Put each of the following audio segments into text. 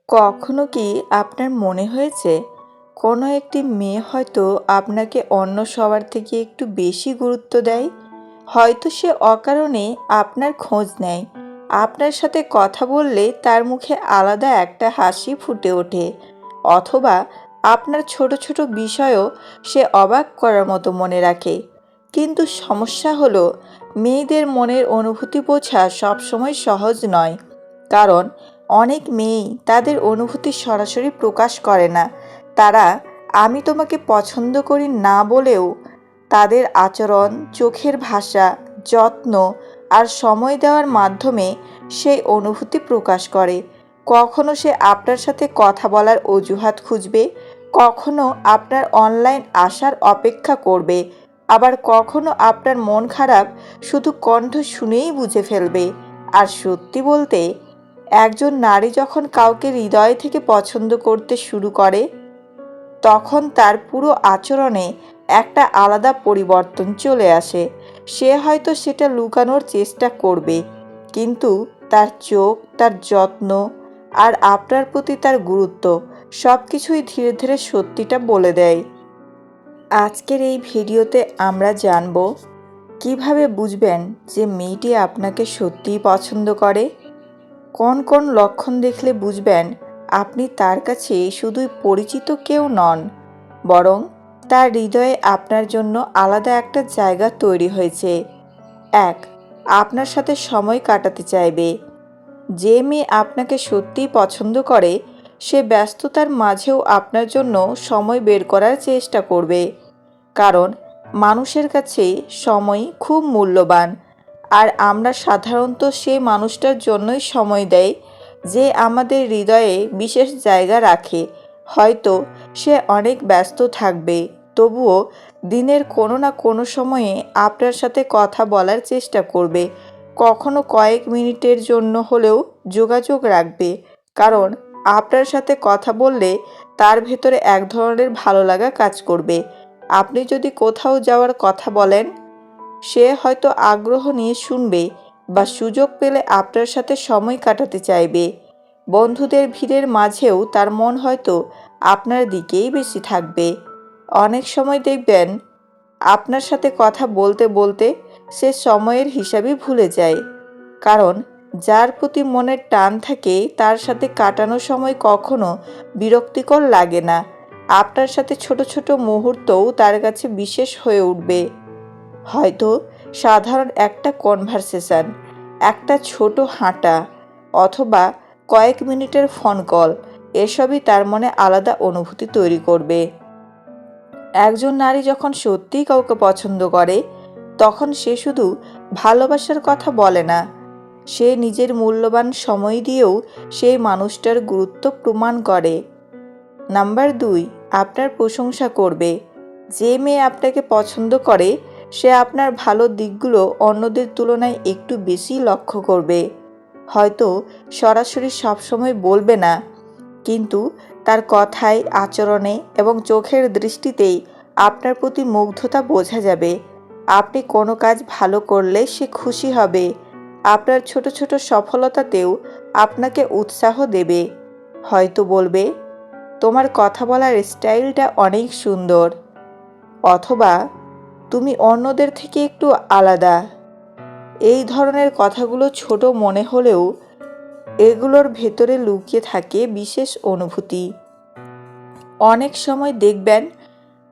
কখনো কি আপনার মনে হয়েছে কোনো একটি মেয়ে হয়তো আপনাকে অন্য সবার থেকে একটু বেশি গুরুত্ব দেয়? হয়তো সে অকারণে আপনার খোঁজ নেয়, আপনার সাথে কথা বললে তার মুখে আলাদা একটা হাসি ফুটে ওঠে, অথবা আপনার ছোট ছোট বিষয়ও সে অবাক করার মতো মনে রাখে। কিন্তু সমস্যা হলো, মেয়েদের মনের অনুভূতি বোঝা সবসময় সহজ নয়। কারণ অনেক মেয়েই তাদের অনুভূতি সরাসরি প্রকাশ করে না। তারা "আমি তোমাকে পছন্দ করি" না বলেও তাদের আচরণ, চোখের ভাষা, যত্ন আর সময় দেওয়ার মাধ্যমে সেই অনুভূতি প্রকাশ করে। কখনো সে আপনার সাথে কথা বলার অজুহাত খুঁজবে, কখনো আপনার অনলাইন আসার অপেক্ষা করবে, আবার কখনো আপনার মন খারাপ শুধু কণ্ঠ শুনেই বুঝে ফেলবে। আর সত্যি বলতে, একজন নারী যখন কাউকে হৃদয় থেকে পছন্দ করতে শুরু করে, তখন তার পুরো আচরণে একটা আলাদা পরিবর্তন চলে আসে। সে হয়তো সেটা লুকানোর চেষ্টা করবে, কিন্তু তার চোখ, তার যত্ন আর আপনার প্রতি তার গুরুত্ব সব কিছুই ধীরে ধীরে সত্যিটা বলে দেয়। আজকের এই ভিডিওতে আমরা জানব কিভাবে বুঝবেন যে মেয়েটি আপনাকে সত্যিই পছন্দ করে, কোন কোন লক্ষণ দেখলে বুঝবেন আপনি তার কাছে শুধুই পরিচিত কেউ নন, বরং তার হৃদয়ে আপনার জন্য আলাদা একটা জায়গা তৈরি হয়েছে। ১. আপনার সাথে সময় কাটাতে চাইবে। যে মেয়ে আপনাকে সত্যিই পছন্দ করে, সে ব্যস্ততার মাঝেও আপনার জন্য সময় বের করার চেষ্টা করবে। কারণ মানুষের কাছে সময় খুব মূল্যবান, আর আমরা সাধারণত সেই মানুষটার জন্যই সময় দেয় যে আমাদের হৃদয়ে বিশেষ জায়গা রাখে। হয়তো সে অনেক ব্যস্ত থাকবে, তবুও দিনের কোনো না কোনো সময়ে আপনার সাথে কথা বলার চেষ্টা করবে। কখনো কয়েক মিনিটের জন্য হলেও যোগাযোগ রাখবে, কারণ আপনার সাথে কথা বললে তার ভেতরে এক ধরনের ভালো লাগা কাজ করবে। আপনি যদি কোথাও যাওয়ার কথা বলেন, সে হয়তো আগ্রহ নিয়ে শুনবে বা সুযোগ পেলে আপনার সাথে সময় কাটাতে চাইবে। বন্ধুদের ভিড়ের মাঝেও তার মন হয়তো আপনার দিকেই বেশি থাকবে। অনেক সময় দেখবেন আপনার সাথে কথা বলতে বলতে সে সময়ের হিসাবই ভুলে যায়। কারণ যার প্রতি মনের টান থাকে তার সাথে কাটানো সময় কখনো বিরক্তিকর লাগে না। আপনার সাথে ছোট ছোট মুহূর্তও তার কাছে বিশেষ হয়ে উঠবে। হয়তো সাধারণ একটা কনভারসেশন, একটা ছোট হাঁটা, অথবা কয়েক মিনিটের ফোন কল, এসবই তার মনে আলাদা অনুভূতি তৈরি করবে। একজন নারী যখন সত্যিই কাউকে পছন্দ করে, তখন সে শুধু ভালোবাসার কথা বলে না, সে নিজের মূল্যবান সময় দিয়েও সেই মানুষটার গুরুত্ব প্রমাণ করে। নাম্বার ২. আপনার প্রশংসা করবে। যে মেয়ে আপনাকে পছন্দ করে, সে আপনার ভালো দিকগুলো অন্যদের তুলনায় একটু বেশি লক্ষ্য করবে। হয়তো সরাসরি সবসময় বলবে না, কিন্তু তার কথায়, আচরণে এবং চোখের দৃষ্টিতেই আপনার প্রতি মুগ্ধতা বোঝা যাবে। আপনি কোনো কাজ ভালো করলে সে খুশি হবে, আপনার ছোট ছোট সফলতাতেও আপনাকে উৎসাহ দেবে। হয়তো বলবে, "তোমার কথা বলার স্টাইলটা অনেক সুন্দর", অথবা "তুমি অন্যদের থেকে একটু আলাদা"। এই ধরনের কথাগুলো ছোট মনে হলেও এগুলোর ভেতরে লুকিয়ে থাকে বিশেষ অনুভূতি। অনেক সময় দেখবেন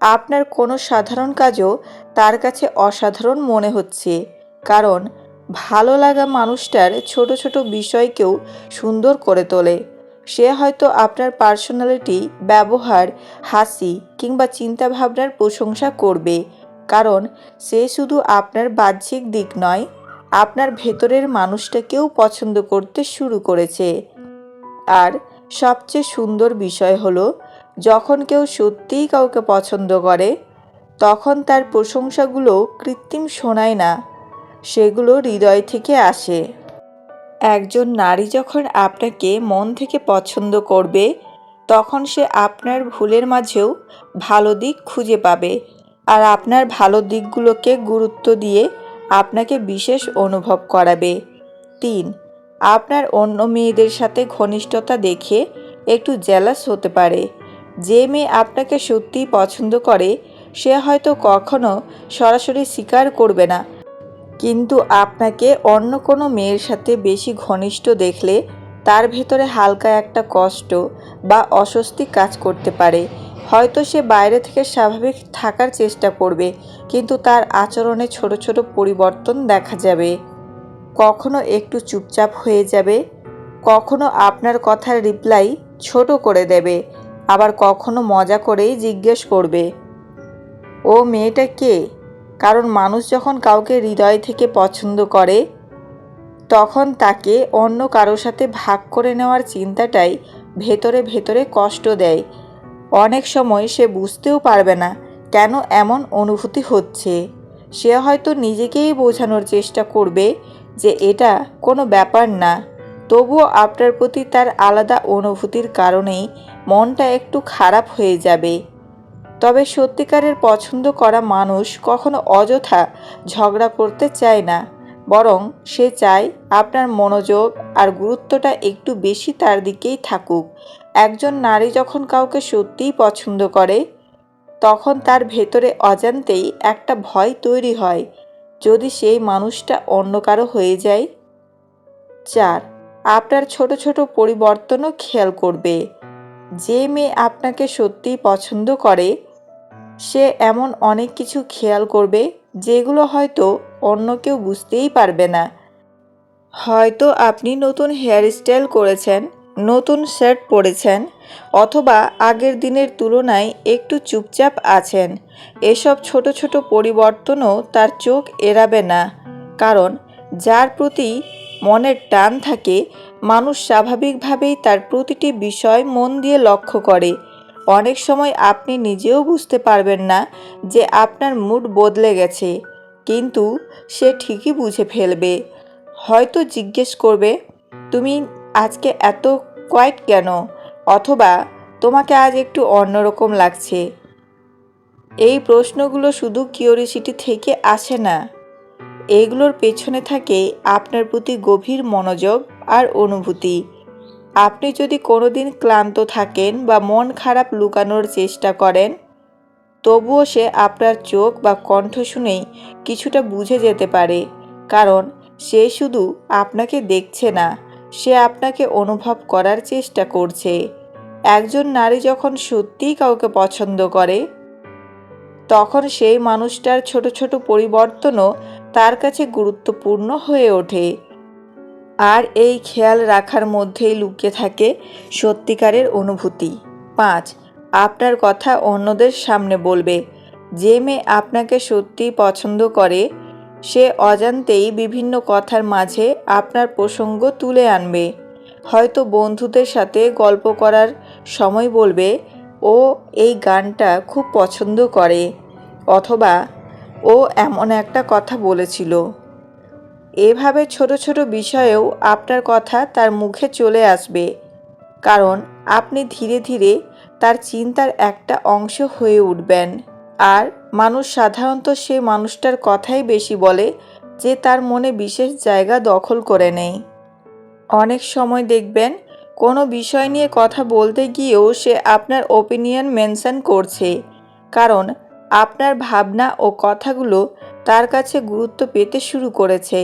আপনার কোনো সাধারণ কাজও তার কাছে অসাধারণ মনে হচ্ছে, কারণ ভালো লাগা মানুষটার ছোট ছোট বিষয়কেও সুন্দর করে তোলে। সে হয়তো আপনার পার্সোনালিটি, ব্যবহার, হাসি কিংবা চিন্তাভাবনার প্রশংসা করবে, কারণ সে শুধু আপনার বাহ্যিক দিক নয়, আপনার ভেতরের মানুষটাকেও পছন্দ করতে শুরু করেছে। আর সবচেয়ে সুন্দর বিষয় হলো, যখন কেউ সত্যিই কাউকে পছন্দ করে, তখন তার প্রশংসাগুলো কৃত্রিম শোনায় না, সেগুলো হৃদয় থেকে আসে। একজন নারী যখন আপনাকে মন থেকে পছন্দ করবে, তখন সে আপনার ভুলের মাঝেও ভালো দিক খুঁজে পাবে, আর আপনার ভালো দিকগুলোকে গুরুত্ব দিয়ে আপনাকে বিশেষ অনুভব করাবে। ৩. আপনার অন্য মেয়েদের সাথে ঘনিষ্ঠতা দেখে একটু জেলাস হতে পারে। যে মেয়ে আপনাকে সত্যিই পছন্দ করে সে হয়তো কখনো সরাসরি স্বীকার করবে না, কিন্তু আপনাকে অন্য কোনো মেয়ের সাথে বেশি ঘনিষ্ঠ দেখলে তার ভেতরে হালকা একটা কষ্ট বা অস্বস্তি কাজ করতে পারে। হয়তো সে বাইরে থেকে স্বাভাবিক থাকার চেষ্টা করবে, কিন্তু তার আচরণে ছোট ছোট পরিবর্তন দেখা যাবে। কখনো একটু চুপচাপ হয়ে যাবে, কখনো আপনার কথার রিপ্লাই ছোট করে দেবে, আবার কখনো মজা করেই জিজ্ঞেস করবে, ও মেয়েটা কে? কারণ মানুষ যখন কাউকে হৃদয় থেকে পছন্দ করে তখন তাকে অন্য কারোর সাথে ভাগ করে নেওয়ার চিন্তাটাই ভেতরে ভেতরে কষ্ট দেয়। অনেক সময় সে বুঝতেও পারবে না কেন এমন অনুভূতি হচ্ছে। সে হয়তো নিজেকেই বোঝানোর চেষ্টা করবে যে এটা কোনো ব্যাপার না, তবুও আপনার প্রতি তার আলাদা অনুভূতির কারণেই মনটা একটু খারাপ হয়ে যাবে। তবে সত্যিকারের পছন্দ করা মানুষ কখনো অযথা ঝগড়া করতে চায় না, বরং সে চায় আপনার মনোযোগ আর গুরুত্বটা একটু বেশি তার দিকেই থাকুক। একজন নারী যখন কাউকে সত্যিই পছন্দ করে তখন তার ভেতরে অজান্তেই একটা ভয় তৈরি হয়, যদি সেই মানুষটা অন্য কারো হয়ে যায়। 4. আপনার ছোট ছোট পরিবর্তনও খেয়াল করবে। যে মেয়ে আপনাকে সত্যিই পছন্দ করে সে এমন অনেক কিছু খেয়াল করবে যেগুলো হয়তো অন্য কেউ বুঝতেই পারবে না। হয়তো আপনি নতুন হেয়ারস্টাইল করেছেন, নতুন শার্ট পরেছেন, অথবা আগের দিনের তুলনায় একটু চুপচাপ আছেন। এসব ছোট ছোট পরিবর্তনও তার চোখ এড়াবে না, কারণ যার প্রতি মনের টান থাকে মানুষ স্বাভাবিকভাবেই তার প্রতিটি বিষয় মন দিয়ে লক্ষ্য করে। অনেক সময় আপনি নিজেও বুঝতে পারবেন না যে আপনার মুড বদলে গেছে, কিন্তু সে ঠিকই বুঝে ফেলবে। হয়তো জিজ্ঞেস করবে, তুমি আজকে এত কোয়াইট কেন? অথবা তোমাকে আজ একটু অন্যরকম লাগছে। এই প্রশ্নগুলো শুধু কিউরিওসিটি থেকে আসে না, এগুলোর পেছনে থাকে আপনার প্রতি গভীর মনোযোগ আর অনুভূতি। আপনি যদি কোনোদিন ক্লান্ত থাকেন বা মন খারাপ লুকানোর চেষ্টা করেন, তবুও সে আপনার চোখ বা কণ্ঠ শুনেই কিছুটা বুঝে যেতে পারে, কারণ সে শুধু আপনাকে দেখছে না, সে আপনাকে অনুভব করার চেষ্টা করছে। একজন নারী যখন সত্যিই কাউকে পছন্দ করে তখন সেই মানুষটার ছোট ছোট পরিবর্তনও তার কাছে গুরুত্বপূর্ণ হয়ে ওঠে। আর এই খেয়াল রাখার মধ্যেই লুকিয়ে থাকে সত্যিকারের অনুভূতি। 5. আপনার কথা অন্যদের সামনে বলবে। যে মেয়ে আপনাকে সত্যিই পছন্দ করে সে অজান্তেই বিভিন্ন কথার মাঝে আপনার প্রসঙ্গ তুলে আনবে। হয়তো বন্ধুদের সাথে গল্প করার সময় বলবে, ও এই গানটা খুব পছন্দ করে, অথবা ও এমন একটা কথা বলেছিল। এভাবে ছোট ছোট বিষয়েও আপনার কথা তার মুখে চলে আসবে, কারণ আপনি ধীরে ধীরে তার চিন্তার একটা অংশ হয়ে উঠবেন। আর মানুষ সাধারণত সে মানুষটার কথাই বেশি বলে যে তার মনে বিশেষ জায়গা দখল করে নেয়। অনেক সময় দেখবেন কোনো বিষয় নিয়ে কথা বলতে গিয়েও সে আপনার ওপিনিয়ন মেনশন করছে, কারণ আপনার ভাবনা ও কথাগুলো তার কাছে গুরুত্ব পেতে শুরু করেছে।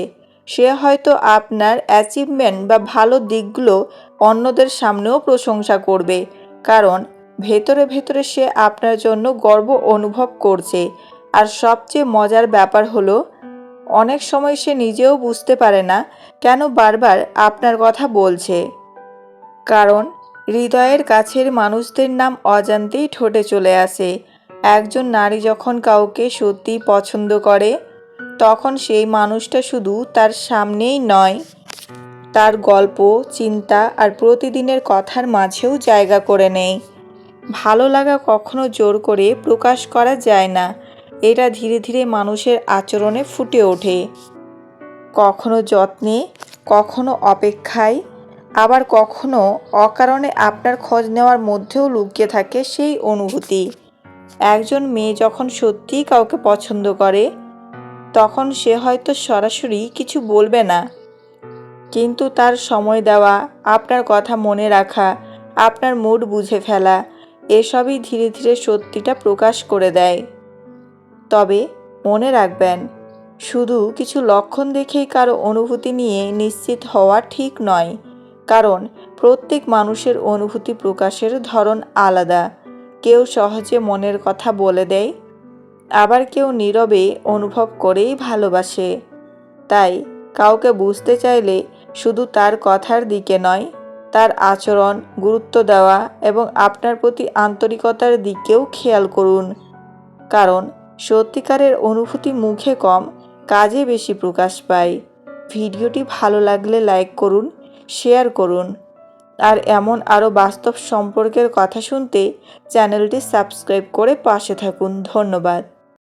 সে হয়তো আপনার অ্যাচিভমেন্ট বা ভালো দিকগুলো অন্যদের সামনেও প্রশংসা করবে, কারণ ভেতরে ভেতরে সে আপনার জন্য গর্ব অনুভব করছে। আর সবচেয়ে মজার ব্যাপার হলো, অনেক সময় সে নিজেও বুঝতে পারে না কেন বারবার আপনার কথা বলছে, কারণ হৃদয়ের কাছের মানুষদের নাম অজান্তেই ঠোঁটে চলে আসে। একজন নারী যখন কাউকে সত্যিই পছন্দ করে তখন সেই মানুষটা শুধু তার সামনেই নয়, তার গল্প, চিন্তা আর প্রতিদিনের কথার মাঝেও জায়গা করে নেয়। ভালো লাগা কখনো জোর করে প্রকাশ করা যায় না, এটা ধীরে ধীরে মানুষের আচরণে ফুটে ওঠে, কখনো যত্নে, কখনো অপেক্ষায়, আবার কখনো অকারণে আপনার খোঁজ নেওয়ার মধ্যেও লুকিয়ে থাকে সেই অনুভূতি। একজন মেয়ে যখন সত্যিই কাউকে পছন্দ করে তখন সে হয়তো সরাসরি কিছু বলবে না, কিন্তু তার সময় দেওয়া, আপনার কথা মনে রাখা আপনার মুড বুঝে ফেলা, এসবই ধীরে ধীরে সত্যিটা প্রকাশ করে দেয়। তবে মনে রাখবেন, শুধু কিছু লক্ষণ দেখেই কারো অনুভূতি নিয়ে নিশ্চিত হওয়া ঠিক নয়, কারণ প্রত্যেক মানুষের অনুভূতি প্রকাশের ধরন আলাদা। কেউ সহজে মনের কথা বলে দেয়, আবার কেউ নীরবে অনুভব করেই ভালোবাসে। তাই কাউকে বুঝতে চাইলে শুধু তার কথার দিকে নয়, তার আচরণ, গুরুত্ব দেওয়া এবং আপনার প্রতি আন্তরিকতার দিকেও খেয়াল করুন। কারণ সত্যিকারের অনুভূতি মুখে কম, কাজে বেশি প্রকাশ পায়। ভিডিওটি ভালো লাগলে লাইক করুন, শেয়ার করুন। আর এমন আরও বাস্তব সম্পর্কের কথা শুনতে চ্যানেলটি সাবস্ক্রাইব করে পাশে থাকুন। ধন্যবাদ।